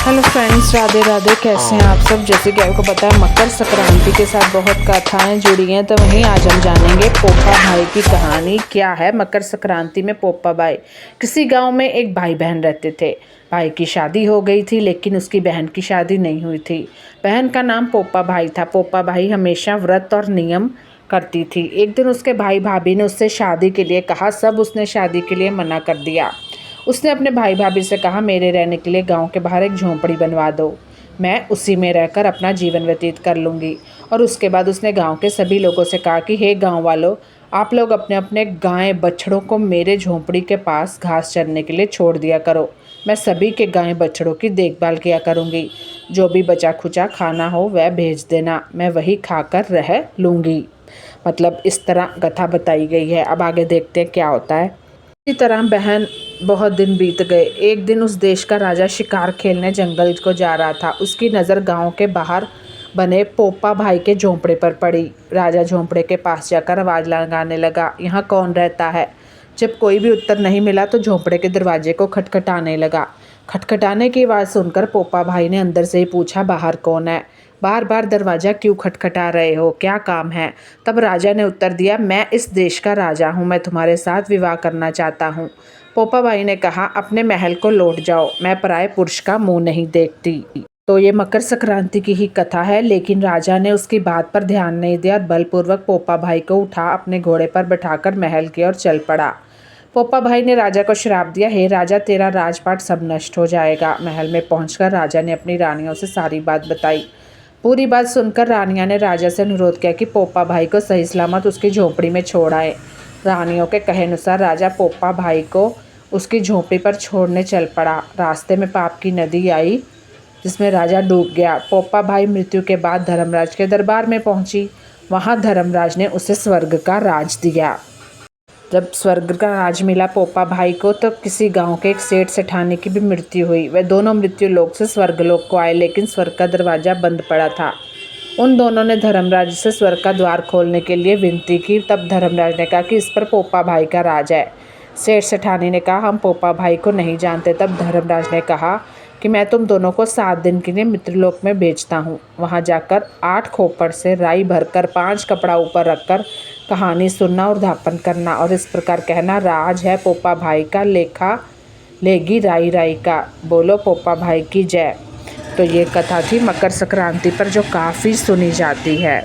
Hello friends, Radhe Radhe. कैसे हैं आप सब। जैसे कि आपको पता है मकर संक्रांति के साथ बहुत कथाएं जुड़ी हैं, तो वहीं आज हम जानेंगे पोपा भाई की कहानी क्या है। मकर संक्रांति में पोपा भाई, किसी गांव में एक भाई बहन रहते थे। भाई की शादी हो गई थी, लेकिन उसकी बहन की शादी नहीं हुई थी। बहन का नाम पोपा भाई था। पोपा भाई हमेशा व्रत और नियम करती थी। एक दिन उसके भाई भाभी ने उससे शादी के लिए कहा, सब उसने शादी के लिए मना कर दिया। उसने अपने भाई भाभी से कहा, मेरे रहने के लिए गांव के बाहर एक झोंपड़ी बनवा दो, मैं उसी में रहकर अपना जीवन व्यतीत कर लूँगी। और उसके बाद उसने गांव के सभी लोगों से कहा कि हे गांव वालों, आप लोग अपने अपने गाय बछड़ों को मेरे झोंपड़ी के पास घास चरने के लिए छोड़ दिया करो। मैं सभी के गाय बछड़ों की देखभाल किया करूँगी। जो भी बचा खुचा खाना हो वह भेज देना, मैं वही खाकर रह लूँगी। मतलब इस तरह कथा बताई गई है। अब आगे देखते हैं क्या होता है। इसी तरह बहन बहुत दिन बीत गए। एक दिन उस देश का राजा शिकार खेलने जंगल को जा रहा था। उसकी नज़र गांव के बाहर बने पोपा भाई के झोंपड़े पर पड़ी। राजा झोंपड़े के पास जाकर आवाज़ लगाने लगा, यहाँ कौन रहता है। जब कोई भी उत्तर नहीं मिला तो झोंपड़े के दरवाजे को खटखटाने लगा। खटखटाने की आवाज़ सुनकर पोपा भाई ने अंदर से ही पूछा, बाहर कौन है। बार बार दरवाज़ा क्यों खटखटा रहे हो, क्या काम है। तब राजा ने उत्तर दिया, मैं इस देश का राजा हूँ, मैं तुम्हारे साथ विवाह करना चाहता हूँ। पोपा भाई ने कहा, अपने महल को लौट जाओ, मैं पराये पुरुष का मुंह नहीं देखती। तो ये मकर संक्रांति की ही कथा है, लेकिन राजा ने उसकी बात पर ध्यान नहीं दिया और बलपूर्वक पोपा भाई को उठा अपने घोड़े पर बैठाकर महल की ओर चल पड़ा। पोपा भाई ने राजा को श्राप दिया, हे राजा, तेरा राजपाट सब नष्ट हो जाएगा। महल में पहुंचकर राजा ने अपनी रानियों से सारी बात बताई। पूरी बात सुनकर रानियां ने राजा से अनुरोध किया कि पोपा भाई को सही सलामत उसकी झोंपड़ी में छोड़ आए। रानियों के कहे अनुसार राजा पोपा भाई को उसकी झोंपड़ी पर छोड़ने चल पड़ा। रास्ते में पाप की नदी आई, जिसमें राजा डूब गया। पोपा भाई मृत्यु के बाद धर्मराज के दरबार में पहुंची। वहां धर्मराज ने उसे स्वर्ग का राज दिया। जब स्वर्ग का राज मिला पोपा भाई को, तो किसी गांव के एक सेठ सेठानी की भी मृत्यु हुई। वे दोनों मृत्यु लोक से स्वर्गलोक को आए, लेकिन स्वर्ग का दरवाजा बंद पड़ा था। उन दोनों ने धर्मराज से स्वर्ग का द्वार खोलने के लिए विनती की। तब धर्मराज ने कहा कि इस पर पोपा भाई का राज है। सेठ सेठानी ने कहा, हम पोपा भाई को नहीं जानते। तब धर्मराज ने कहा कि मैं तुम दोनों को 7 दिन के लिए मित्रलोक में भेजता हूँ। वहाँ जाकर 8 खोपड़ से राई भरकर 5 कपड़ा ऊपर रखकर कहानी सुनना और धापन करना, और इस प्रकार कहना, राज है पोपा भाई का, लेखा लेगी राई राई का। बोलो पोपा भाई की जय। तो ये कथा थी मकर संक्रांति पर, जो काफ़ी सुनी जाती है।